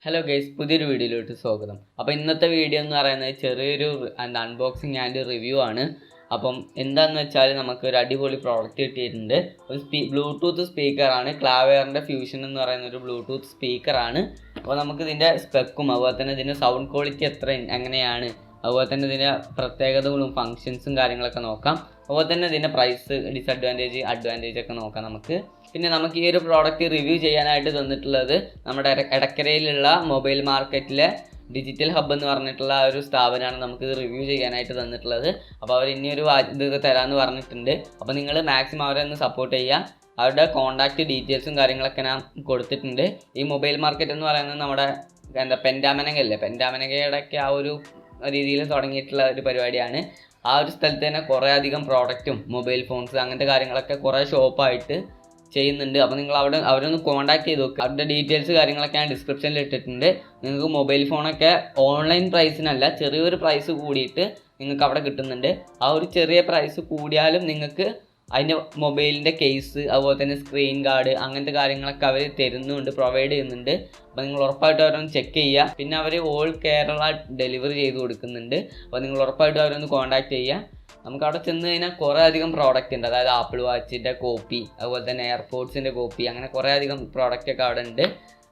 Hello guys, പുതിയൊരു വീഡിയോയിലോട്ട് സ്വാഗതം. അപ്പോൾ ഇന്നത്തെ വീഡിയോ എന്ന് പറയുന്നത് ചെറിയൊരു അൺബോക്സിങ് ആൻഡ് റിവ്യൂ ആണ്. അപ്പം എന്താണെന്ന് വെച്ചാൽ നമുക്ക് ഒരു അടിപൊളി പ്രോഡക്റ്റ് കിട്ടിയിട്ടുണ്ട്. ഒരു ബ്ലൂടൂത്ത് സ്പീക്കറാണ്. ക്ലാവേറിൻ്റെ ഫ്യൂഷൻ എന്ന് പറയുന്ന ഒരു ബ്ലൂടൂത്ത് സ്പീക്കറാണ്. അപ്പോൾ നമുക്ക് ഇതിൻ്റെ സ്പെക്കും അതുപോലെ തന്നെ ഇതിൻ്റെ സൗണ്ട് ക്വാളിറ്റി എങ്ങനെയാണ്, അതുപോലെ തന്നെ ഇതിൻ്റെ പ്രത്യേകതകളും ഫങ്ഷൻസും കാര്യങ്ങളൊക്കെ നോക്കാം. അതുപോലെ തന്നെ ഇതിൻ്റെ പ്രൈസ്, അഡ്വാൻറ്റേജ് ഒക്കെ നോക്കാം നമുക്ക്. പിന്നെ നമുക്ക് ഈ ഒരു പ്രോഡക്റ്റ് റിവ്യൂ ചെയ്യാനായിട്ട് തന്നിട്ടുള്ളത് നമ്മുടെ എടക്കരയിലുള്ള മൊബൈൽ മാർക്കറ്റിലെ ഡിജിറ്റൽ ഹബ്ബ് എന്ന് പറഞ്ഞിട്ടുള്ള ആ ഒരു സ്ഥാപനമാണ് നമുക്കിത് റിവ്യൂ ചെയ്യാനായിട്ട് തന്നിട്ടുള്ളത്. അപ്പോൾ അവർ ഇനിയൊരു ഇത് തരാമെന്ന് പറഞ്ഞിട്ടുണ്ട്. അപ്പോൾ നിങ്ങൾ മാക്സിമം അവരെ ഒന്ന് സപ്പോർട്ട് ചെയ്യുക. അവരുടെ കോൺടാക്റ്റ് ഡീറ്റെയിൽസും കാര്യങ്ങളൊക്കെ ഞാൻ കൊടുത്തിട്ടുണ്ട്. ഈ മൊബൈൽ മാർക്കറ്റ് എന്ന് പറയുന്നത് നമ്മുടെ പെൻഡാമനകയുടെയൊക്കെ ആ ഒരു രീതിയിൽ തുടങ്ങിയിട്ടുള്ള ഒരു പരിപാടിയാണ്. ആ ഒരു സ്ഥലത്ത് തന്നെ കുറേ അധികം പ്രോഡക്റ്റും മൊബൈൽ ഫോൺസ് അങ്ങനത്തെ കാര്യങ്ങളൊക്കെ കുറേ ഷോപ്പായിട്ട് ചെയ്യുന്നുണ്ട്. അപ്പോൾ നിങ്ങൾ അവരൊന്ന് കോൺടാക്ട് ചെയ്ത് നോക്കുക. അവരുടെ ഡീറ്റെയിൽസ് കാര്യങ്ങളൊക്കെ ഞാൻ ഡിസ്ക്രിപ്ഷനിൽ ഇട്ടിട്ടുണ്ട്. നിങ്ങൾക്ക് മൊബൈൽ ഫോണൊക്കെ ഓൺലൈൻ പ്രൈസിനല്ല, ചെറിയൊരു പ്രൈസ് കൂടിയിട്ട് നിങ്ങൾക്ക് അവിടെ കിട്ടുന്നുണ്ട്. ആ ഒരു ചെറിയ പ്രൈസ് കൂടിയാലും നിങ്ങൾക്ക് അതിൻ്റെ മൊബൈലിൻ്റെ കേസ്, അതുപോലെ തന്നെ സ്ക്രീൻ ഗാർഡ് അങ്ങനത്തെ കാര്യങ്ങളൊക്കെ അവർ തരുന്നുണ്ട്, പ്രൊവൈഡ് ചെയ്യുന്നുണ്ട്. അപ്പോൾ നിങ്ങൾ ഉറപ്പായിട്ടും അവരൊന്ന് ചെക്ക് ചെയ്യുക. പിന്നെ അവർ ഓൾ കേരള ഡെലിവറി ചെയ്ത് കൊടുക്കുന്നുണ്ട്. അപ്പോൾ നിങ്ങൾ ഉറപ്പായിട്ടും അവരൊന്ന് കോൺടാക്ട് ചെയ്യുക. നമുക്ക് അവിടെ ചെന്ന് കഴിഞ്ഞാൽ കുറേ അധികം പ്രോഡക്റ്റ് ഉണ്ട്. അതായത് ആപ്പിൾ വാച്ചിൻ്റെ കോപ്പി, അതുപോലെ തന്നെ എയർപോഡ്സിൻ്റെ കോപ്പി, അങ്ങനെ കുറേ അധികം പ്രോഡക്റ്റൊക്കെ അവിടെ ഉണ്ട്.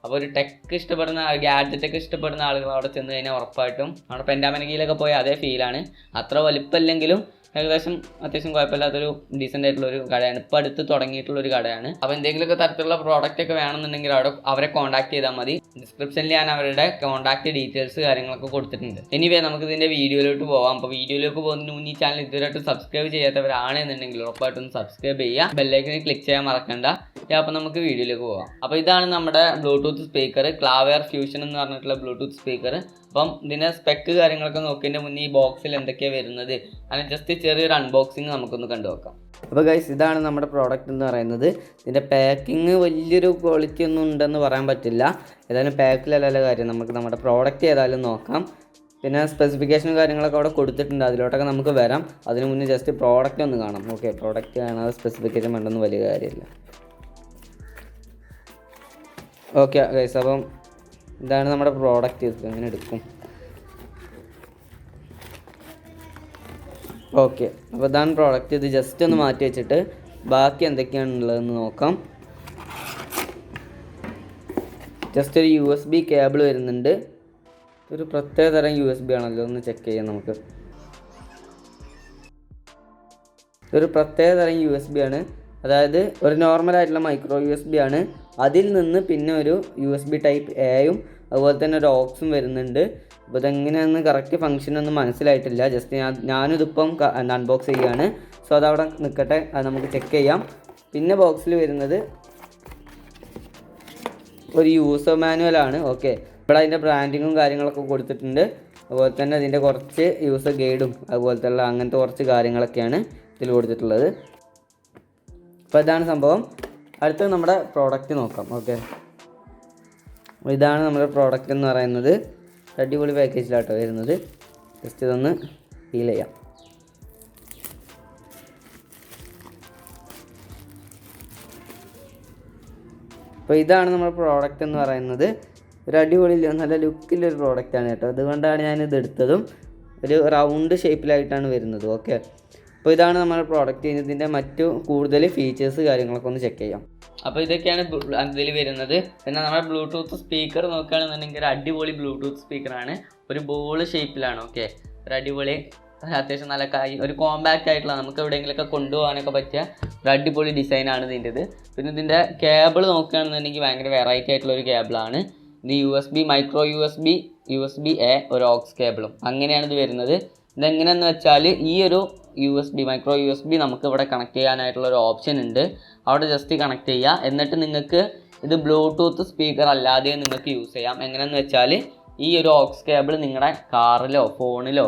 അപ്പോൾ ഒരു ടെക്ക് ഇഷ്ടപ്പെടുന്ന, ഗാഡ്ജറ്റൊക്കെ ഇഷ്ടപ്പെടുന്ന ആളുകൾ അവിടെ ചെന്ന് കഴിഞ്ഞാൽ ഉറപ്പായിട്ടും അവിടെ പെൻഡാമനകിയിലൊക്കെ പോയ അതേ ഫീലാണ്. അത്ര വലിപ്പമില്ലെങ്കിലും അത്യാവശ്യം കുഴപ്പമില്ലാത്തൊരു ഡീസൻ്റ് ആയിട്ടുള്ളൊരു കടയാണ്. ഇപ്പോൾ അടുത്ത് തുടങ്ങിയിട്ടുള്ളൊരു കടയാണ്. അപ്പോൾ എന്തെങ്കിലുമൊക്കെ തരത്തിലുള്ള പ്രോഡക്റ്റ് ഒക്കെ വേണമെന്നുണ്ടെങ്കിൽ അവരെ കോൺടാക്ട് ചെയ്താൽ മതി. ഡിസ്ക്രിപ്ഷനിൽ ഞാൻ അവരുടെ കോൺടാക്ട് ഡീറ്റെയിൽസ് കാര്യങ്ങളൊക്കെ കൊടുത്തിട്ടുണ്ട്. എനിവേ നമുക്ക് ഇതിൻ്റെ വീഡിയോയിലോട്ട് പോകാം. അപ്പോൾ വീഡിയോയിലേക്ക് പോകുന്നതിന് മുന്നേ ഈ ചാനൽ ഇതുവരെയായിട്ട് സബ്സ്ക്രൈബ് ചെയ്യാത്തവരാണെന്നുണ്ടെങ്കിൽ ഉറപ്പായിട്ടൊന്ന് സബ്സ്ക്രൈബ് ചെയ്യുക. ബെല്ലൈക്കണിൽ ക്ലിക്ക് ചെയ്യാൻ മറക്കണ്ട. അപ്പോൾ നമുക്ക് വീഡിയോയിലേക്ക് പോകാം. അപ്പോൾ ഇതാണ് നമ്മുടെ ബ്ലൂടൂത്ത് സ്പീക്കർ, ക്ലാവേർ ഫ്യൂഷൻ എന്ന് പറഞ്ഞിട്ടുള്ള ബ്ലൂടൂത്ത് സ്പീക്കർ. അപ്പം ഇതിൻ്റെ സ്പെക്ക് കാര്യങ്ങളൊക്കെ നോക്കിയതിൻ്റെ മുന്നേ ഈ ബോക്സിൽ എന്തൊക്കെയാണ് വരുന്നത് അങ്ങനെ ജസ്റ്റ് ചെറിയൊരു അൺബോക്സിങ് നമുക്കൊന്ന് കണ്ടു നോക്കാം. അപ്പോൾ ഗൈസ്, ഇതാണ് നമ്മുടെ പ്രോഡക്റ്റ് എന്ന് പറയുന്നത്. ഇതിൻ്റെ പാക്കിങ് വലിയൊരു ക്വാളിറ്റി ഒന്നും ഉണ്ടെന്ന് പറയാൻ പറ്റില്ല. ഏതായാലും പാക്കിലല്ല കാര്യം, നമുക്ക് നമ്മുടെ പ്രോഡക്റ്റ് ഏതായാലും നോക്കാം. പിന്നെ സ്പെസിഫിക്കേഷനും കാര്യങ്ങളൊക്കെ അവിടെ കൊടുത്തിട്ടുണ്ട്, അതിലോട്ടൊക്കെ നമുക്ക് വരാം. അതിന് മുന്നേ ജസ്റ്റ് പ്രോഡക്റ്റ് ഒന്ന് കാണാം. ഓക്കെ, പ്രോഡക്റ്റ് കാണാതെ സ്പെസിഫിക്കേഷൻ വേണ്ടെന്ന് വലിയ കാര്യമില്ല. ഓക്കെ ഗൈസ്, അപ്പം ഇതാണ് നമ്മുടെ പ്രോഡക്റ്റ്. എങ്ങനെ എടുക്കും? ഓക്കെ, അപ്പോൾ ഇതാണ് പ്രോഡക്റ്റ്. ഇത് ജസ്റ്റ് ഒന്ന് മാറ്റി വെച്ചിട്ട് ബാക്കി എന്തൊക്കെയാണുള്ളതെന്ന് നോക്കാം. ജസ്റ്റ് ഒരു USB കേബിൾ വരുന്നുണ്ട്. ഒരു പ്രത്യേക തരം USB ആണല്ലോ, ഒന്ന് ചെക്ക് ചെയ്യാം നമുക്ക്. ഇതൊരു പ്രത്യേക തരം USB ആണ്. അതായത് ഒരു നോർമലായിട്ടുള്ള മൈക്രോ USB ആണ്. അതിൽ നിന്ന് പിന്നെ ഒരു USB ടൈപ്പ് എയും അതുപോലെ തന്നെ ഒരു ഓക്സും വരുന്നുണ്ട്. അപ്പോൾ ഇതെങ്ങനെയാണെന്ന് കറക്റ്റ് ഫംഗ്ഷനൊന്നും മനസ്സിലായിട്ടില്ല. ജസ്റ്റ് ഞാനിതിപ്പം അൺബോക്സ് ചെയ്യുകയാണ്. സോ അതവിടെ നിൽക്കട്ടെ, അത് നമുക്ക് ചെക്ക് ചെയ്യാം. പിന്നെ ബോക്സിൽ വരുന്നത് ഒരു യൂസർ മാനുവലാണ്. ഓക്കെ, ഇവിടെ അതിൻ്റെ ബ്രാൻഡിങ്ങും കാര്യങ്ങളൊക്കെ കൊടുത്തിട്ടുണ്ട്. അതുപോലെ തന്നെ അതിൻ്റെ കുറച്ച് യൂസർ ഗൈഡും അതുപോലത്തെ അങ്ങനത്തെ കുറച്ച് കാര്യങ്ങളൊക്കെയാണ് ഇതിൽ കൊടുത്തിട്ടുള്ളത്. അപ്പോൾ ഇതാണ് സംഭവം. അടുത്ത നമ്മുടെ പ്രോഡക്റ്റ് നോക്കാം. ഓക്കെ, ഇതാണ് നമ്മുടെ പ്രോഡക്റ്റ് എന്ന് പറയുന്നത്. അടിപൊളി പാക്കേജിലാട്ടോ വരുന്നത്. ജസ്റ്റ് ഇതൊന്ന് ഫീൽ ചെയ്യാം. അപ്പോൾ ഇതാണ് നമ്മുടെ പ്രോഡക്റ്റ് എന്ന് പറയുന്നത്. ഒരു അടിപൊളി നല്ല ലുക്കിലൊരു പ്രോഡക്റ്റാണ് കേട്ടോ. അതുകൊണ്ടാണ് ഞാനിത് എടുത്തതും. ഒരു റൗണ്ട് ഷേപ്പിലായിട്ടാണ് വരുന്നത്. ഓക്കെ, അപ്പോൾ ഇതാണ് നമ്മുടെ പ്രോഡക്റ്റ്. ഇതിൻ്റെ മറ്റു കൂടുതൽ ഫീച്ചേഴ്സ് കാര്യങ്ങളൊക്കെ ഒന്ന് ചെക്ക് ചെയ്യാം. അപ്പോൾ ഇതൊക്കെയാണ് ഇതിൽ വരുന്നത്. പിന്നെ നമ്മുടെ ബ്ലൂടൂത്ത് സ്പീക്കർ നോക്കുകയാണെന്നുണ്ടെങ്കിൽ ഒരു അടിപൊളി ബ്ലൂടൂത്ത് സ്പീക്കറാണ്. ഒരു ബോൾ ഷേപ്പിലാണ്. ഓക്കെ, ഒരു അടിപൊളി, അത്യാവശ്യം നല്ല ഒരു കോമ്പാക്റ്റ് ആയിട്ടുള്ള, നമുക്ക് എവിടെയെങ്കിലുമൊക്കെ കൊണ്ടുപോകാനൊക്കെ പറ്റിയ ഒരു അടിപൊളി ഡിസൈനാണ് ഇതിൻ്റെത്. പിന്നെ ഇതിൻ്റെ കേബിൾ നോക്കുകയാണെന്നുണ്ടെങ്കിൽ ഭയങ്കര വെറൈറ്റി ആയിട്ടുള്ളൊരു കേബിളാണ്. ഇത് മൈക്രോ USB A, ഒരു ഓക്സ് കേബിളും അങ്ങനെയാണ് ഇത് വരുന്നത്. ഇതെങ്ങനെയാണെന്ന് വെച്ചാൽ ഈ ഒരു മൈക്രോ USB നമുക്ക് ഇവിടെ കണക്ട് ചെയ്യാനായിട്ടുള്ളൊരു ഓപ്ഷൻ ഉണ്ട്. അവിടെ ജസ്റ്റ് കണക്ട് ചെയ്യുക. എന്നിട്ട് നിങ്ങൾക്ക് ഇത് ബ്ലൂടൂത്ത് സ്പീക്കർ അല്ലാതെ നിങ്ങൾക്ക് യൂസ് ചെയ്യാം. എങ്ങനെയെന്ന് വെച്ചാൽ ഈ ഒരു ഓക്സ് കേബിൾ നിങ്ങളുടെ കാറിലോ ഫോണിലോ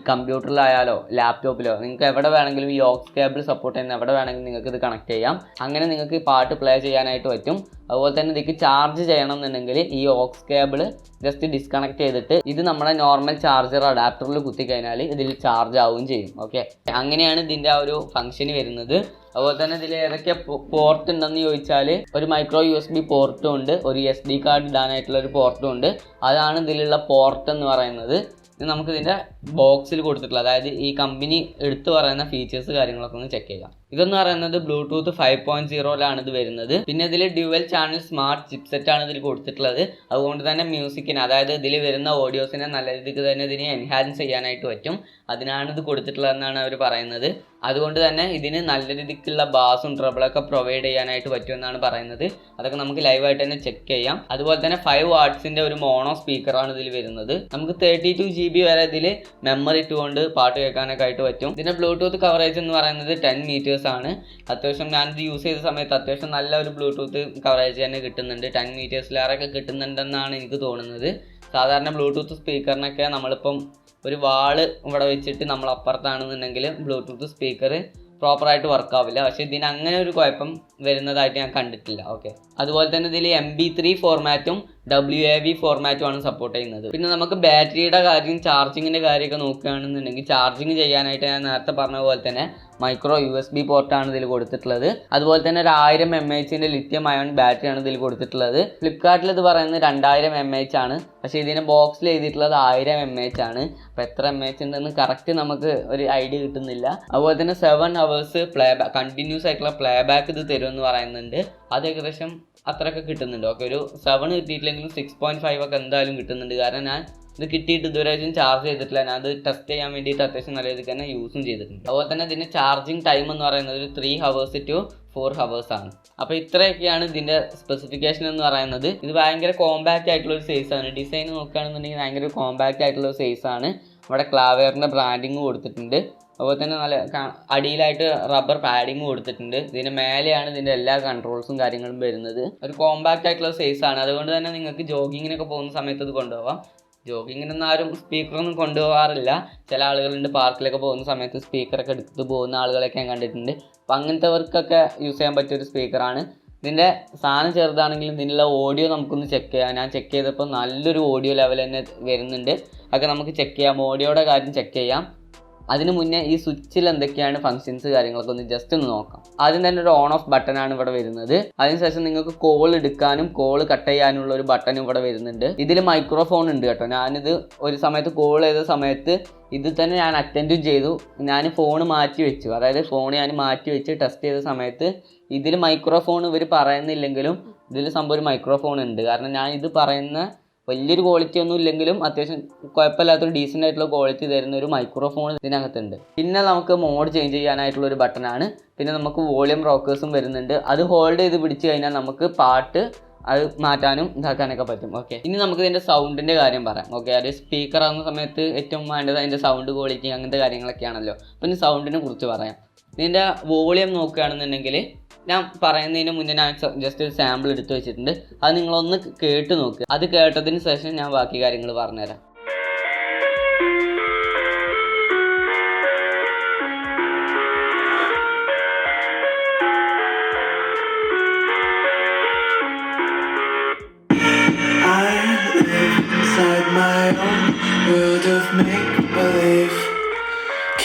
കമ്പ്യൂട്ടറിലായാലോ ലാപ്ടോപ്പിലോ നിങ്ങൾക്ക് എവിടെ വേണമെങ്കിലും ഈ ഓക്സ് കേബിൾ സപ്പോർട്ട് ചെയ്യുന്ന എവിടെ വേണമെങ്കിലും നിങ്ങൾക്ക് ഇത് കണക്ട് ചെയ്യാം. അങ്ങനെ നിങ്ങൾക്ക് ഈ പാട്ട് പ്ലേ ചെയ്യാനായിട്ട് പറ്റും. അതുപോലെ തന്നെ ഇതിക്ക് ചാർജ് ചെയ്യണം എന്നുണ്ടെങ്കിൽ ഈ ഓക്സ് കേബിൾ ജസ്റ്റ് ഡിസ്കണക്ട് ചെയ്തിട്ട് ഇത് നമ്മുടെ നോർമൽ ചാർജർ അഡാപ്റ്ററിൽ കുത്തി കഴിഞ്ഞാൽ ഇതിൽ ചാർജ് ആവുകയും ചെയ്യും. ഓക്കെ, അങ്ങനെയാണ് ഇതിൻ്റെ ആ ഒരു ഫംഗ്ഷൻ വരുന്നത്. അതുപോലെ തന്നെ ഇതിൽ ഏതൊക്കെ പോർട്ട് ഉണ്ടെന്ന് ചോദിച്ചാൽ ഒരു മൈക്രോ USB പോർട്ടും ഉണ്ട്, ഒരു SD കാർഡ് ഇടാനായിട്ടുള്ള ഒരു പോർട്ടും ഉണ്ട്. അതാണ് ഇതിലുള്ള പോർട്ട് എന്ന് പറയുന്നത്. ഇത് നമുക്ക് ഇതിൻ്റെ ബോക്സിൽ കൊടുത്തിട്ടുള്ള, അതായത് ഈ കമ്പനി എടുത്തു പറയുന്ന ഫീച്ചേഴ്സ് കാര്യങ്ങളൊക്കെ ഒന്ന് ചെക്ക് ചെയ്യാം. ഇതെന്ന് പറയുന്നത് ബ്ലൂടൂത്ത് 5.0 ഇത് വരുന്നത്. പിന്നെ ഇതിൽ ഡ്യുവൽ ചാനൽ സ്മാർട്ട് ചിപ്സെറ്റ് ആണ് ഇതിൽ കൊടുത്തിട്ടുള്ളത്. അതുകൊണ്ട് തന്നെ മ്യൂസിക്കിന്, അതായത് ഇതിൽ വരുന്ന ഓഡിയോസിനെ നല്ല രീതിക്ക് തന്നെ ഇതിനെ എൻഹാൻസ് ചെയ്യാനായിട്ട് പറ്റും. അതിനാണ് ഇത് കൊടുത്തിട്ടുള്ളതെന്നാണ് അവർ പറയുന്നത്. അതുകൊണ്ട് തന്നെ ഇതിന് നല്ല രീതിക്കുള്ള ബാസും ട്രബിളൊക്കെ പ്രൊവൈഡ് ചെയ്യാനായിട്ട് പറ്റുമെന്നാണ് പറയുന്നത്. അതൊക്കെ നമുക്ക് ലൈവായിട്ട് തന്നെ ചെക്ക് ചെയ്യാം. അതുപോലെ തന്നെ 5 വാട്ട്സിൻ്റെ ഒരു മോണോ സ്പീക്കറാണ് ഇതിൽ വരുന്നത്. നമുക്ക് 32 GB വരെ ഇതിൽ മെമ്മറി ഇട്ടുകൊണ്ട് പാട്ട് കേൾക്കാനൊക്കെ ആയിട്ട് പറ്റും. ഇതിൻ്റെ ബ്ലൂടൂത്ത് കവറേജ് എന്ന് പറയുന്നത് 10 meters ആണ്. അത്യാവശ്യം ഞാനിത് യൂസ് ചെയ്ത സമയത്ത് അത്യാവശ്യം നല്ല ഒരു ബ്ലൂടൂത്ത് കവറേജ് തന്നെ കിട്ടുന്നുണ്ട്. 10 metersലേറെയൊക്കെ കിട്ടുന്നുണ്ടെന്നാണ് എനിക്ക് തോന്നുന്നത്. സാധാരണ ബ്ലൂടൂത്ത് സ്പീക്കറിനൊക്കെ നമ്മളിപ്പം ഒരു വാള് ഇവിടെ വെച്ചിട്ട് നമ്മൾ അപ്പുറത്താണെന്നുണ്ടെങ്കിൽ ബ്ലൂടൂത്ത് സ്പീക്കർ പ്രോപ്പറായിട്ട് വർക്കാവില്ല. പക്ഷേ ഇതിന് അങ്ങനെ ഒരു കുഴപ്പം വരുന്നതായിട്ട് ഞാൻ കണ്ടിട്ടില്ല. ഓക്കെ, അതുപോലെ തന്നെ ഇതിൽ MP3 ഫോർമാറ്റും WAV ഫോർമാറ്റും ആണ് സപ്പോർട്ട് ചെയ്യുന്നത്. പിന്നെ നമുക്ക് ബാറ്ററിയുടെ കാര്യം, ചാർജിങ്ങിൻ്റെ കാര്യമൊക്കെ നോക്കുകയാണെന്നുണ്ടെങ്കിൽ ചാർജിങ് ചെയ്യാനായിട്ട് ഞാൻ നേരത്തെ പറഞ്ഞ പോലെ തന്നെ മൈക്രോ USB പോർട്ടാണ് ഇതിൽ കൊടുത്തിട്ടുള്ളത്. അതുപോലെ തന്നെ ഒരു 1000 mAh ലിഥിയം അയോൺ ബാറ്ററിയാണ് ഇതിൽ കൊടുത്തിട്ടുള്ളത്. ഫ്ലിപ്കാർട്ടിൽ ഇത് പറയുന്നത് 2000 mAh ആണ്, പക്ഷേ ഇതിന് ബോക്സിൽ എഴുതിയിട്ടുള്ളത് 1000 mAh ആണ്. അപ്പോൾ എത്ര mAh ഉണ്ടെന്ന് കറക്റ്റ് നമുക്ക് ഒരു ഐഡിയ കിട്ടുന്നില്ല. അതുപോലെ തന്നെ 7 hours കണ്ടിന്യൂസ് ആയിട്ടുള്ള പ്ലേ ബാക്ക് ഇത് തരുമെന്ന് പറയുന്നുണ്ട്. അത് ഏകദേശം അത്രയൊക്കെ കിട്ടുന്നുണ്ട്. ഓക്കെ, ഒരു 7 കിട്ടിയിട്ടില്ലെങ്കിലും 6.5 ഒക്കെ എന്തായാലും കിട്ടുന്നുണ്ട്. കാരണം ഞാൻ ഇത് കിട്ടിയിട്ട് ഇതുവരെയും ചാർജ് ചെയ്തിട്ടില്ല. ഞാൻ അത് ടെസ്റ്റ് ചെയ്യാൻ വേണ്ടിയിട്ട് അത്യാവശ്യം നല്ല രീതിക്ക് തന്നെ യൂസും ചെയ്തിട്ടുണ്ട്. അതുപോലെ തന്നെ ഇതിൻ്റെ ചാർജിങ് ടൈം എന്ന് പറയുന്നത് ഒരു 3 hours to 4 hours ആണ്. അപ്പോൾ ഇത്രയൊക്കെയാണ് ഇതിൻ്റെ സ്പെസിഫിക്കേഷൻ എന്ന് പറയുന്നത്. ഇത് ഭയങ്കര കോമ്പാക്റ്റ് ആയിട്ടുള്ള ഒരു സൈസാണ്. ഡിസൈൻ നോക്കുകയാണെന്നുണ്ടെങ്കിൽ ഭയങ്കര കോമ്പാക്റ്റ് ആയിട്ടുള്ള ഒരു സൈസാണ്. ഇവിടെ ക്ലാവേറിൻ്റെ ബ്രാൻഡിങ് കൊടുത്തിട്ടുണ്ട്. അതുപോലെ തന്നെ നല്ല അടിയിലായിട്ട് റബ്ബർ പാഡിങ് കൊടുത്തിട്ടുണ്ട്. ഇതിന് മേലെയാണ് ഇതിൻ്റെ എല്ലാ കൺട്രോൾസും കാര്യങ്ങളും വരുന്നത്. ഒരു കോമ്പാക്റ്റ് ആയിട്ടുള്ള സൈസാണ്. അതുകൊണ്ട് തന്നെ നിങ്ങൾക്ക് ജോഗിങ്ങിനൊക്കെ പോകുന്ന സമയത്ത് ഇത് കൊണ്ടുപോകാം. ജോഗിങ്ങിനൊന്നും ആരും സ്പീക്കറൊന്നും കൊണ്ടുപോകാറില്ല. ചില ആളുകളുണ്ട് പാർക്കിലൊക്കെ പോകുന്ന സമയത്ത് സ്പീക്കറൊക്കെ എടുത്ത് പോകുന്ന ആളുകളൊക്കെ ഞാൻ കണ്ടിട്ടുണ്ട്. അപ്പോൾ അങ്ങനത്തെവർക്കൊക്കെ യൂസ് ചെയ്യാൻ പറ്റിയൊരു സ്പീക്കറാണ്. ഇതിൻ്റെ സാധനം ചെറുതാണെങ്കിലും ഇതിനുള്ള ഓഡിയോ നമുക്കൊന്ന് ചെക്ക് ചെയ്യാം. ഞാൻ ചെക്ക് ചെയ്തപ്പോൾ നല്ലൊരു ഓഡിയോ ലെവൽ തന്നെ വരുന്നുണ്ട്. അതൊക്കെ നമുക്ക് ചെക്ക് ചെയ്യാം. ഓഡിയോയുടെ കാര്യം ചെക്ക് ചെയ്യാം. അതിന് മുന്നേ ഈ സ്വിച്ചിൽ എന്തൊക്കെയാണ് ഫങ്ഷൻസ് കാര്യങ്ങളൊക്കെ ഒന്ന് ജസ്റ്റ് ഒന്ന് നോക്കാം. ആദ്യം തന്നെ ഒരു ഓൺ ഓഫ് ബട്ടനാണ് ഇവിടെ വരുന്നത്. അതിനുശേഷം നിങ്ങൾക്ക് കോൾ എടുക്കാനും കോൾ കട്ട് ചെയ്യാനുള്ള ഒരു ബട്ടൺ ഇവിടെ വരുന്നുണ്ട്. ഇതിൽ മൈക്രോഫോൺ ഉണ്ട് കേട്ടോ. ഞാനിത് ഒരു സമയത്ത് കോൾ ചെയ്ത സമയത്ത് ഇത് തന്നെ ഞാൻ അറ്റൻഡും ചെയ്തു. ഞാൻ ഫോൺ മാറ്റി വെച്ചു, അതായത് ഫോൺ ഞാൻ മാറ്റി വെച്ച് ടെസ്റ്റ് ചെയ്ത സമയത്ത് ഇതിൽ മൈക്രോഫോൺ ഇവർ പറയുന്നില്ലെങ്കിലും ഇതിൽ സംഭവം ഒരു മൈക്രോഫോൺ ഉണ്ട്. കാരണം ഞാൻ ഇത് പറയുന്ന വലിയൊരു ക്വാളിറ്റി ഒന്നും ഇല്ലെങ്കിലും അത്യാവശ്യം കുഴപ്പമില്ലാത്തൊരു ഡീസൻ്റ് ആയിട്ടുള്ള ക്വാളിറ്റി തരുന്ന ഒരു മൈക്രോഫോൺ ഇതിനകത്തുണ്ട്. പിന്നെ നമുക്ക് മോഡ് ചേഞ്ച് ചെയ്യാനായിട്ടുള്ള ഒരു ബട്ടണാണ്. പിന്നെ നമുക്ക് വോളിയം റോക്കേഴ്സും വരുന്നുണ്ട്. അത് ഹോൾഡ് ചെയ്ത് പിടിച്ച് കഴിഞ്ഞാൽ നമുക്ക് പാട്ട് അത് മാറ്റാനും ഇതാക്കാനൊക്കെ പറ്റും. ഓക്കെ, ഇനി നമുക്ക് ഇതിൻ്റെ സൗണ്ടിൻ്റെ കാര്യം പറയാം. ഓക്കെ, അത് സ്പീക്കർ ആകുന്ന സമയത്ത് ഏറ്റവും വേണ്ടത് അതിൻ്റെ സൗണ്ട് ക്വാളിറ്റി അങ്ങനത്തെ കാര്യങ്ങളൊക്കെയാണല്ലോ. അപ്പം ഇനി സൗണ്ടിനെ കുറിച്ച് പറയാം. ഇതിൻ്റെ വോളിയം നോക്കുകയാണെന്നുണ്ടെങ്കിൽ ഞാൻ പറയുന്നതിന് മുന്നേ ഞാൻ ജസ്റ്റ് ഒരു സാമ്പിൾ എടുത്ത് വെച്ചിട്ടുണ്ട്. അത് നിങ്ങളൊന്ന് കേട്ട് നോക്ക്. അത് കേട്ടതിന് ശേഷം ഞാൻ ബാക്കി കാര്യങ്ങൾ പറഞ്ഞുതരാം.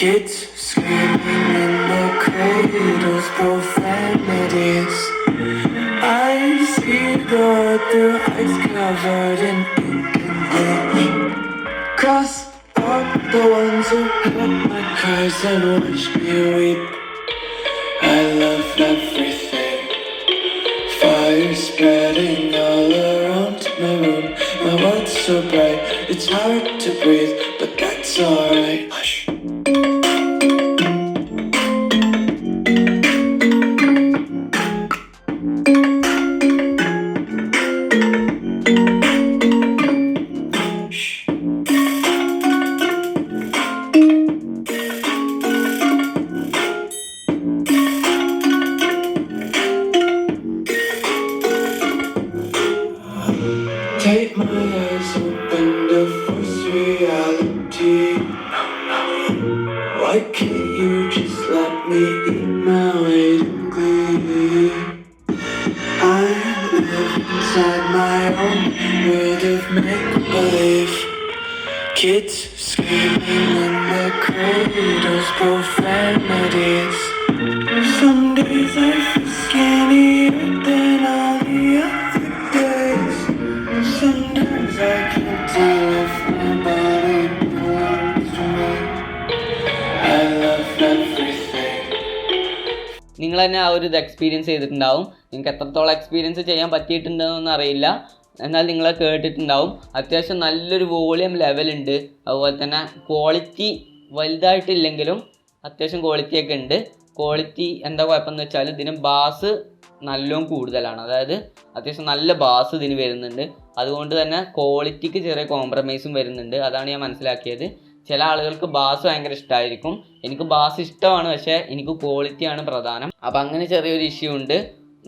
Kids screaming in the cradles, profanities. I see the ice covered in ink and bleach. Cross out the ones who heard my cries and watched me weep. I love everything. Fire spreading all around my room. My world's so bright, it's hard to breathe, but that's alright. Hush. Take my eyes open to force reality. No, no. Why can't you just let me eat my weight in glee? I live inside my own world of make-believe. Kids screaming in their cradles, profanities. Some days I feel skinnier than all the other days. Sometimes I can't tell if my body belongs to me. I love everything. നിങ്ങൾ തന്നെ ആ ഒരു ഇത് experience ചെയ്തിട്ടുണ്ടാവും. നിങ്ങൾക്ക് എത്രത്തോളം experience ചെയ്യാൻ പറ്റിയിട്ടുണ്ടെന്നൊന്നും അറിയില്ല, എന്നാൽ നിങ്ങൾ കേട്ടിട്ടുണ്ടാവും. അത്യാവശ്യം നല്ലൊരു വോളിയം ലെവലുണ്ട്. അതുപോലെ തന്നെ ക്വാളിറ്റി വലുതായിട്ടില്ലെങ്കിലും അത്യാവശ്യം ക്വാളിറ്റിയൊക്കെ ഉണ്ട്. ക്വാളിറ്റി എന്താ കുഴപ്പമെന്ന് വെച്ചാൽ ഇതിന് ബാസ് നല്ലോണം കൂടുതലാണ്. അതായത് അത്യാവശ്യം നല്ല ബാസ് ഇതിന് വരുന്നുണ്ട്. അതുകൊണ്ട് തന്നെ ക്വാളിറ്റിക്ക് ചെറിയ കോംപ്രമൈസും വരുന്നുണ്ട്. അതാണ് ഞാൻ മനസ്സിലാക്കിയത്. ചില ആളുകൾക്ക് ബാസ് ഭയങ്കര ഇഷ്ടമായിരിക്കും. എനിക്ക് ബാസ് ഇഷ്ടമാണ്, പക്ഷേ എനിക്ക് ക്വാളിറ്റിയാണ് പ്രധാനം. അപ്പം അങ്ങനെ ചെറിയൊരു ഇഷ്യൂ ഉണ്ട്.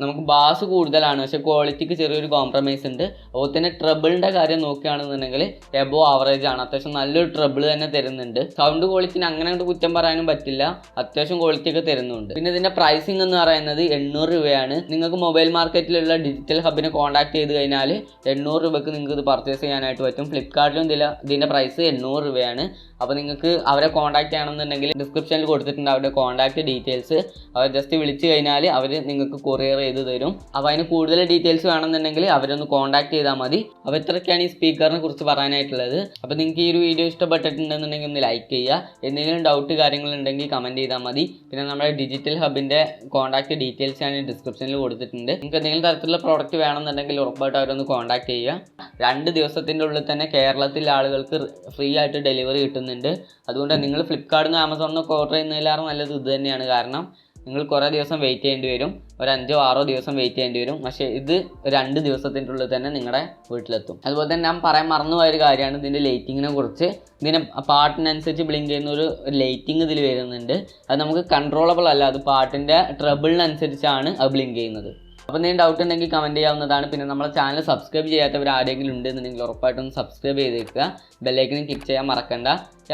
നമുക്ക് ബാസ് കൂടുതലാണ്, പക്ഷേ ക്വാളിറ്റിക്ക് ചെറിയൊരു കോംപ്രമൈസ് ഉണ്ട്. അതുപോലെ തന്നെ ട്രബിളിൻ്റെ കാര്യം നോക്കുകയാണെന്നുണ്ടെങ്കിൽ എബോ ആവറേജ് ആണ്. അത്യാവശ്യം നല്ലൊരു ട്രബിൾ തന്നെ തരുന്നുണ്ട്. സൗണ്ട് ക്വാളിറ്റിന് അങ്ങനെ കൊണ്ട് കുറ്റം പറയാനും പറ്റില്ല, അത്യാവശ്യം ക്വാളിറ്റി ഒക്കെ തരുന്നുണ്ട്. പിന്നെ ഇതിൻ്റെ പ്രൈസിംഗ് എന്ന് പറയുന്നത് 800 രൂപയാണ്. നിങ്ങൾക്ക് മൊബൈൽ മാർക്കറ്റിലുള്ള ഡിജിറ്റൽ ഹബിനെ കോൺടാക്ട് ചെയ്ത് കഴിഞ്ഞാൽ 800 രൂപയ്ക്ക് നിങ്ങൾക്ക് ഇത് പർച്ചേസ് ചെയ്യാനായിട്ട് പറ്റും. ഫ്ലിപ്കാർട്ടിലും ഇതിൻ്റെ പ്രൈസ് 800 രൂപയാണ്. അപ്പോൾ നിങ്ങൾക്ക് അവരെ കോൺടാക്ട് ചെയ്യണമെന്നുണ്ടെങ്കിൽ ഡിസ്ക്രിപ്ഷനിൽ കൊടുത്തിട്ടുണ്ട് അവരുടെ കോൺടാക്ട് ഡീറ്റെയിൽസ്. അവർ ജസ്റ്റ് വിളിച്ച് കഴിഞ്ഞാൽ അവർ നിങ്ങൾക്ക് കൊറിയർ ചെയ്ത് തരും. അപ്പോൾ അതിന് കൂടുതൽ ഡീറ്റെയിൽസ് വേണമെന്നുണ്ടെങ്കിൽ അവരൊന്ന് കോൺടാക്ട് ചെയ്താൽ മതി. അപ്പോൾ ഇത്രയൊക്കെയാണ് ഈ സ്പീക്കറിനെ കുറിച്ച് പറയാനായിട്ടുള്ളത്. അപ്പോൾ നിങ്ങൾക്ക് ഈ ഒരു വീഡിയോ ഇഷ്ടപ്പെട്ടിട്ടുണ്ടെന്നുണ്ടെങ്കിൽ ഒന്ന് ലൈക്ക് ചെയ്യുക. എന്തെങ്കിലും ഡൗട്ട് കാര്യങ്ങളുണ്ടെങ്കിൽ കമൻറ്റ് ചെയ്താൽ മതി. പിന്നെ നമ്മുടെ ഡിജിറ്റൽ ഹബിൻ്റെ കോൺടാക്ട് ഡീറ്റെയിൽസ് ഞാൻ ഡിസ്ക്രിപ്ഷനിൽ കൊടുത്തിട്ടുണ്ട്. നിങ്ങൾക്ക് എന്തെങ്കിലും തരത്തിലുള്ള പ്രോഡക്റ്റ് വേണമെന്നുണ്ടെങ്കിൽ ഉറപ്പായിട്ട് അവരൊന്ന് കോൺടാക്ട് ചെയ്യുക. 2 ദിവസത്തിൻ്റെ ഉള്ളിൽ തന്നെ കേരളത്തിലെ ആളുകൾക്ക് ഫ്രീ ആയിട്ട് ഡെലിവറി കിട്ടുന്നുണ്ട്. അതുകൊണ്ട് നിങ്ങൾ ഫ്ലിപ്കാർട്ടിൽ നിന്ന് ആമസോണിനൊക്കെ ഓർഡർ ചെയ്യുന്നതിലേറെ നല്ലത് ഇത് തന്നെയാണ്. കാരണം നിങ്ങൾ കുറേ ദിവസം വെയിറ്റ് ചെയ്യേണ്ടി വരും, ഒരു 5-6 ദിവസം വെയിറ്റ് ചെയ്യേണ്ടി വരും. പക്ഷേ ഇത് 2 ദിവസത്തിൻ്റെ ഉള്ളിൽ തന്നെ നിങ്ങളുടെ വീട്ടിലെത്തും. അതുപോലെ തന്നെ ഞാൻ പറയാൻ മറന്നുപോയൊരു കാര്യമാണ് ഇതിൻ്റെ ലൈറ്റിങ്ങിനെ കുറിച്ച്. ഇതിന് പാട്ടിനനുസരിച്ച് ബ്ലിങ്ക് ചെയ്യുന്ന ഒരു ലൈറ്റിങ് ഇതിൽ വരുന്നുണ്ട്. അത് നമുക്ക് കൺട്രോളബിൾ അല്ല, അത് പാട്ടിൻ്റെ ട്രബിളിനനുസരിച്ചാണ് അത് ബ്ലിങ്ക് ചെയ്യുന്നത്. അപ്പോൾ എന്തെങ്കിലും ഡൗട്ട് ഉണ്ടെങ്കിൽ കമൻറ്റ് ചെയ്യാവുന്നതാണ്. പിന്നെ നമ്മുടെ ചാനൽ സബ്സ്ക്രൈബ് ചെയ്യാത്തവർ ആരെങ്കിലും ഉണ്ടെന്നുണ്ടെങ്കിൽ ഉറപ്പായിട്ടൊന്ന് സബ്സ്ക്രൈബ് ചെയ്തേക്കുക. ബെല്ലൈക്കനും ക്ലിക്ക് ചെയ്യാൻ മറക്കണ്ട.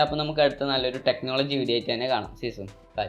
അപ്പോൾ നമുക്ക് അടുത്ത നല്ലൊരു ടെക്നോളജി വീഡിയോ ആയിട്ട് തന്നെ കാണാം. സീസൺ ബൈ.